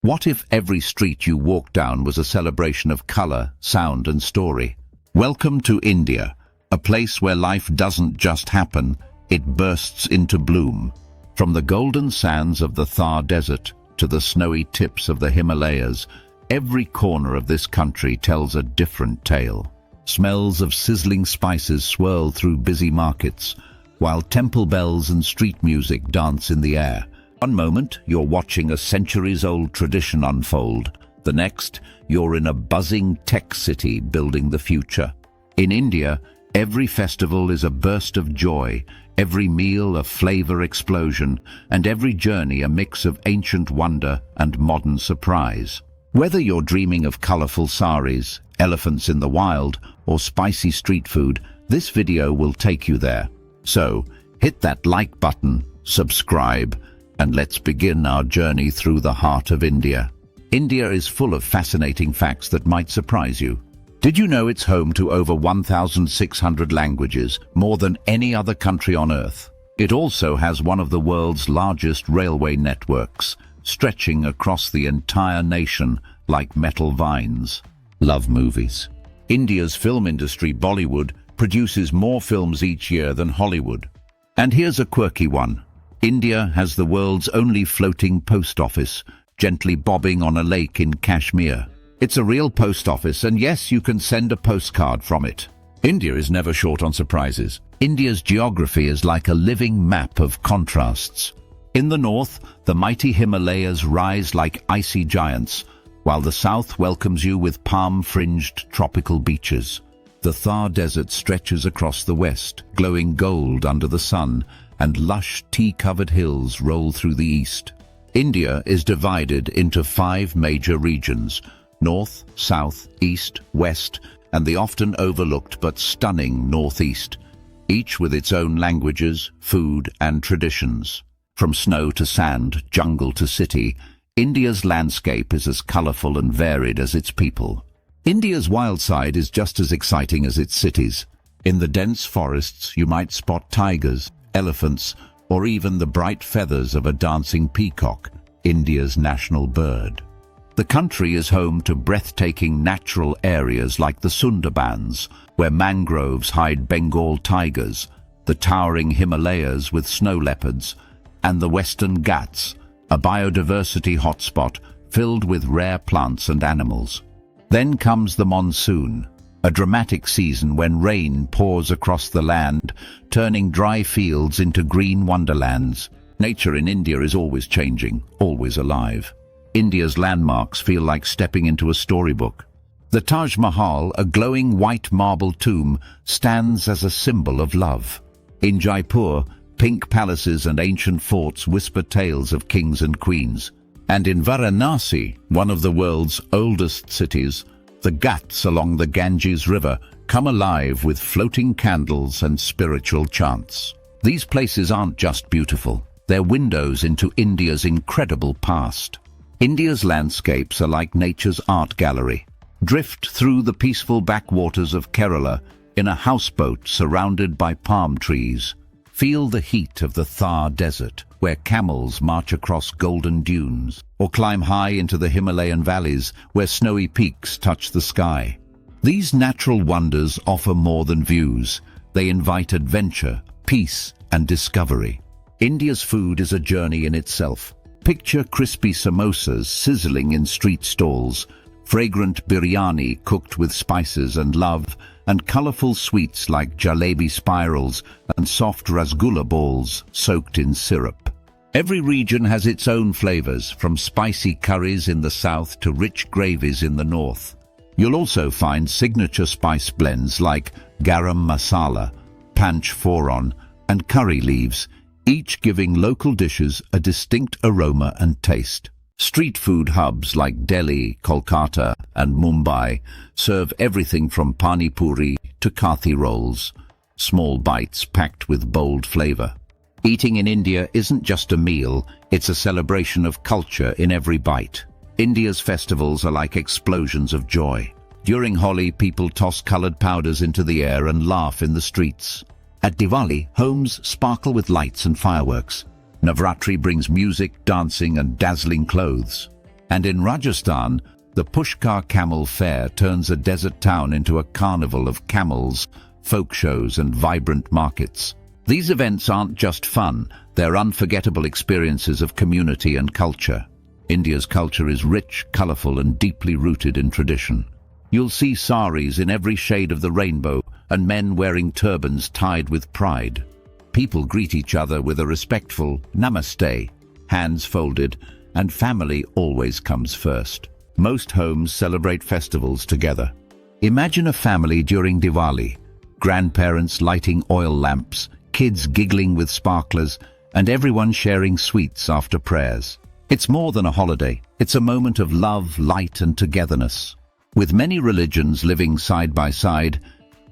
What if every street you walked down was a celebration of color, sound, and story? Welcome to India, a place where life doesn't just happen, it bursts into bloom. From the golden sands of the Thar Desert to the snowy tips of the Himalayas, every corner of this country tells a different tale. Smells of sizzling spices swirl through busy markets, while temple bells and street music dance in the air. One moment, you're watching a centuries-old tradition unfold. The next, you're in a buzzing tech city building the future. In India, every festival is a burst of joy, every meal a flavor explosion, and every journey a mix of ancient wonder and modern surprise. Whether you're dreaming of colorful saris, elephants in the wild, or spicy street food, this video will take you there. So, hit that like button, subscribe, and let's begin our journey through the heart of India. India is full of fascinating facts that might surprise you. Did you know it's home to over 1,600 languages, more than any other country on Earth? It also has one of the world's largest railway networks, stretching across the entire nation like metal vines. Love movies. India's film industry, Bollywood, produces more films each year than Hollywood. And here's a quirky one. India has the world's only floating post office, gently bobbing on a lake in Kashmir. It's a real post office, and yes, you can send a postcard from it. India is never short on surprises. India's geography is like a living map of contrasts. In the north, the mighty Himalayas rise like icy giants, while the south welcomes you with palm-fringed tropical beaches. The Thar Desert stretches across the west, glowing gold under the sun, and lush tea-covered hills roll through the east. India is divided into 5 major regions: north, south, east, west, and the often overlooked but stunning northeast, each with its own languages, food, and traditions. From snow to sand, jungle to city, India's landscape is as colorful and varied as its people. India's wild side is just as exciting as its cities. In the dense forests, you might spot tigers, elephants, or even the bright feathers of a dancing peacock, India's national bird. The country is home to breathtaking natural areas like the Sundarbans, where mangroves hide Bengal tigers, the towering Himalayas with snow leopards, and the western ghats, a biodiversity hotspot filled with rare plants and animals. Then comes the monsoon, a dramatic season when rain pours across the land, turning dry fields into green wonderlands. Nature in India is always changing, always alive. India's landmarks feel like stepping into a storybook. The Taj Mahal, a glowing white marble tomb, stands as a symbol of love. In Jaipur, pink palaces and ancient forts whisper tales of kings and queens. And in Varanasi, one of the world's oldest cities, the ghats along the Ganges River come alive with floating candles and spiritual chants. These places aren't just beautiful, they're windows into India's incredible past. India's landscapes are like nature's art gallery. Drift through the peaceful backwaters of Kerala in a houseboat surrounded by palm trees. Feel the heat of the Thar Desert, where camels march across golden dunes, or climb high into the Himalayan valleys where snowy peaks touch the sky. These natural wonders offer more than views. They invite adventure, peace, and discovery. India's food is a journey in itself. Picture crispy samosas sizzling in street stalls, fragrant biryani cooked with spices and love, and colorful sweets like jalebi spirals and soft rasgulla balls soaked in syrup. Every region has its own flavors, from spicy curries in the south to rich gravies in the north. You'll also find signature spice blends like garam masala, panch phoron, and curry leaves, each giving local dishes a distinct aroma and taste. Street food hubs like Delhi, Kolkata, and Mumbai serve everything from pani puri to kathi rolls, small bites packed with bold flavor. Eating in India isn't just a meal, it's a celebration of culture in every bite. India's festivals are like explosions of joy. During Holi, people toss colored powders into the air and laugh in the streets. At Diwali, homes sparkle with lights and fireworks. Navratri brings music, dancing, and dazzling clothes. And in Rajasthan, the Pushkar Camel Fair turns a desert town into a carnival of camels, folk shows and vibrant markets. These events aren't just fun, they're unforgettable experiences of community and culture. India's culture is rich, colourful and deeply rooted in tradition. You'll see saris in every shade of the rainbow and men wearing turbans tied with pride. People greet each other with a respectful namaste, hands folded, and family always comes first. Most homes celebrate festivals together. Imagine a family during Diwali, grandparents lighting oil lamps, kids giggling with sparklers, and everyone sharing sweets after prayers. It's more than a holiday, it's a moment of love, light and togetherness. With many religions living side by side,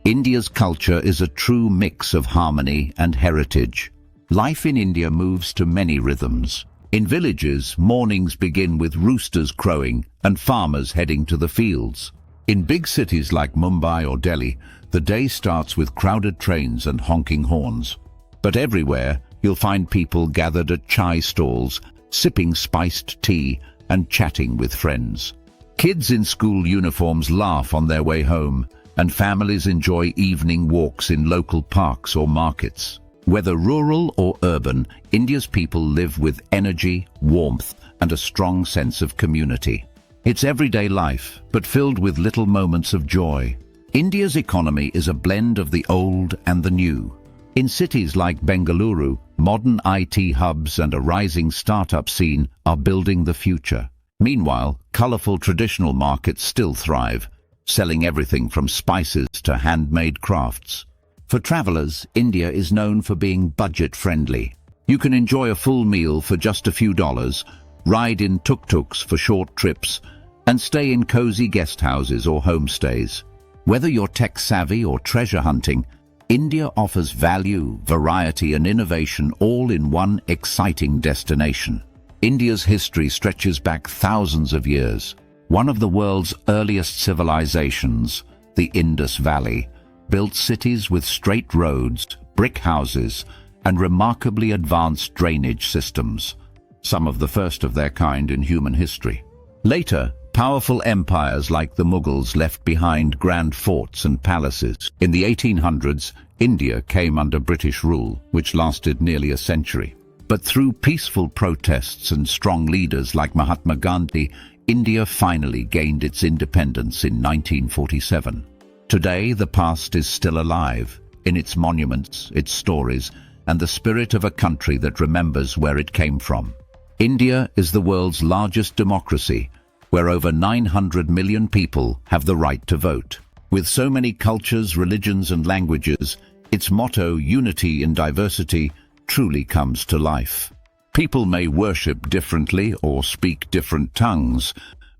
India's culture is a true mix of harmony and heritage. Life in India moves to many rhythms. In villages, mornings begin with roosters crowing and farmers heading to the fields. In big cities like Mumbai or Delhi, the day starts with crowded trains and honking horns. But everywhere, you'll find people gathered at chai stalls, sipping spiced tea and chatting with friends. Kids in school uniforms laugh on their way home, and families enjoy evening walks in local parks or markets. Whether rural or urban, India's people live with energy, warmth, and a strong sense of community. It's everyday life, but filled with little moments of joy. India's economy is a blend of the old and the new. In cities like Bengaluru, modern IT hubs and a rising startup scene are building the future. Meanwhile, colourful traditional markets still thrive, selling everything from spices to handmade crafts. For travellers, India is known for being budget-friendly. You can enjoy a full meal for just a few dollars, ride in tuk-tuks for short trips, and stay in cosy guest houses or homestays. Whether you're tech-savvy or treasure hunting, India offers value, variety and innovation all in one exciting destination. India's history stretches back thousands of years. One of the world's earliest civilizations, the Indus Valley, built cities with straight roads, brick houses, and remarkably advanced drainage systems, some of the first of their kind in human history. Later, powerful empires like the Mughals left behind grand forts and palaces. In the 1800s, India came under British rule, which lasted nearly a century. But through peaceful protests and strong leaders like Mahatma Gandhi, India finally gained its independence in 1947. Today, the past is still alive, in its monuments, its stories, and the spirit of a country that remembers where it came from. India is the world's largest democracy, where over 900 million people have the right to vote. With so many cultures, religions and languages, its motto, unity in diversity, truly comes to life. People may worship differently or speak different tongues,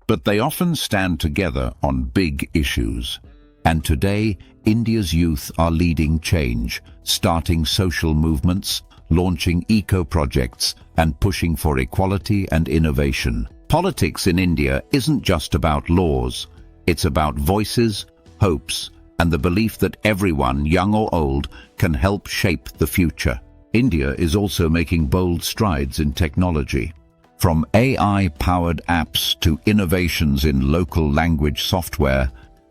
but they often stand together on big issues. And today, India's youth are leading change, starting social movements, launching eco-projects, and pushing for equality and innovation. Politics in India isn't just about laws. It's about voices, hopes, and the belief that everyone, young or old, can help shape the future. India is also making bold strides in technology. From AI-powered apps to innovations in local language software,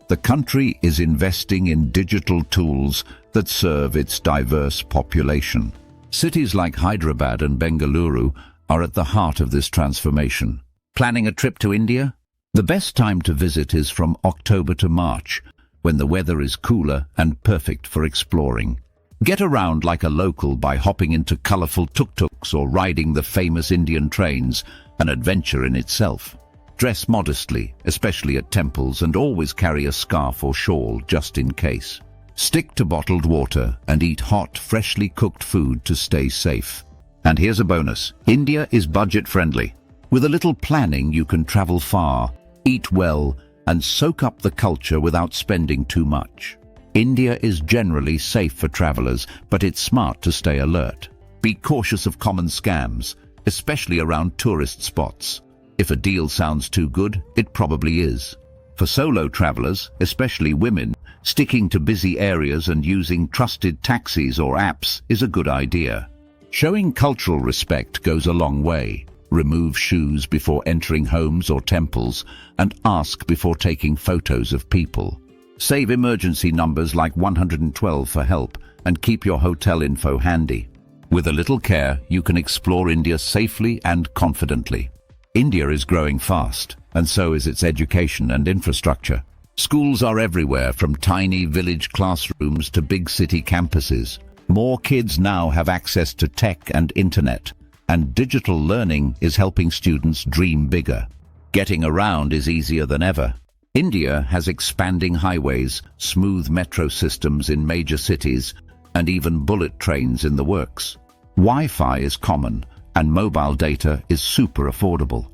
the country is investing in digital tools that serve its diverse population. Cities like Hyderabad and Bengaluru are at the heart of this transformation. Planning a trip to India? The best time to visit is from October to March, when the weather is cooler and perfect for exploring. Get around like a local by hopping into colourful tuk-tuks or riding the famous Indian trains, an adventure in itself. Dress modestly, especially at temples, and always carry a scarf or shawl just in case. Stick to bottled water and eat hot, freshly cooked food to stay safe. And here's a bonus. India is budget-friendly. With a little planning, you can travel far, eat well, and soak up the culture without spending too much. India is generally safe for travelers, but it's smart to stay alert. Be cautious of common scams, especially around tourist spots. If a deal sounds too good, it probably is. For solo travelers, especially women, sticking to busy areas and using trusted taxis or apps is a good idea. Showing cultural respect goes a long way. remove shoes before entering homes or temples, and ask before taking photos of people. Save emergency numbers like 112 for help, and keep your hotel info handy. With a little care, you can explore India safely and confidently. India is growing fast, and so is its education and infrastructure. Schools are everywhere, from tiny village classrooms to big city campuses. More kids now have access to tech and internet, and digital learning is helping students dream bigger. Getting around is easier than ever. India has expanding highways, smooth metro systems in major cities, and even bullet trains in the works. Wi-Fi is common, and mobile data is super affordable.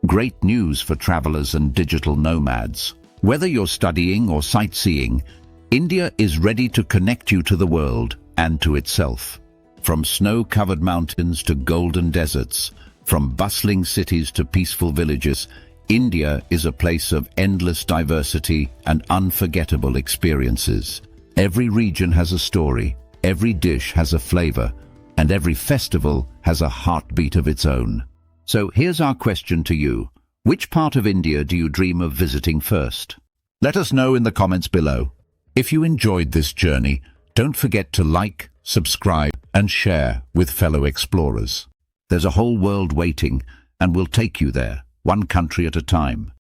Great news for travelers and digital nomads. Whether you're studying or sightseeing, India is ready to connect you to the world and to itself. From snow-covered mountains to golden deserts, from bustling cities to peaceful villages, India is a place of endless diversity and unforgettable experiences. Every region has a story, every dish has a flavor, and every festival has a heartbeat of its own. So here's our question to you. Which part of India do you dream of visiting first? Let us know in the comments below. If you enjoyed this journey, don't forget to like, subscribe, and share with fellow explorers. There's a whole world waiting, and we'll take you there, one country at a time.